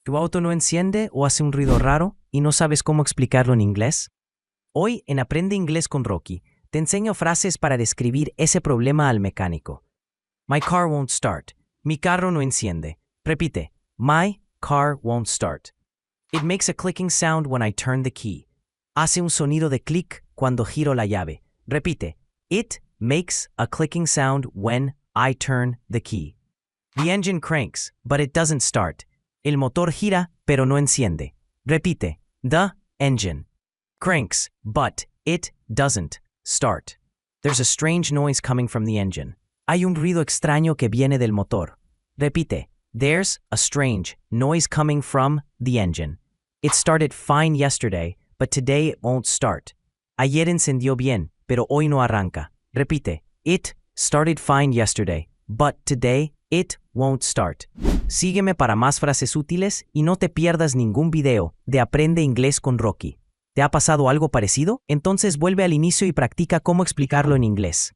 ¿Tu auto no enciende o hace un ruido raro y no sabes cómo explicarlo en inglés? Hoy, en Aprende Inglés con Rocky, te enseño frases para describir ese problema al mecánico. My car won't start. Mi carro no enciende. Repite. My car won't start. It makes a clicking sound when I turn the key. Hace un sonido de clic cuando giro la llave. Repite. It makes a clicking sound when I turn the key. The engine cranks, but it doesn't start. El motor gira, pero no enciende. Repite. The engine cranks, but it doesn't start. There's a strange noise coming from the engine. Hay un ruido extraño que viene del motor. Repite. There's a strange noise coming from the engine. It started fine yesterday, but today it won't start. Ayer encendió bien, pero hoy no arranca. Repite. It started fine yesterday, but today it won't start. Sígueme para más frases útiles y no te pierdas ningún video de Aprende Inglés con Rocky. ¿Te ha pasado algo parecido? Entonces vuelve al inicio y practica cómo explicarlo en inglés.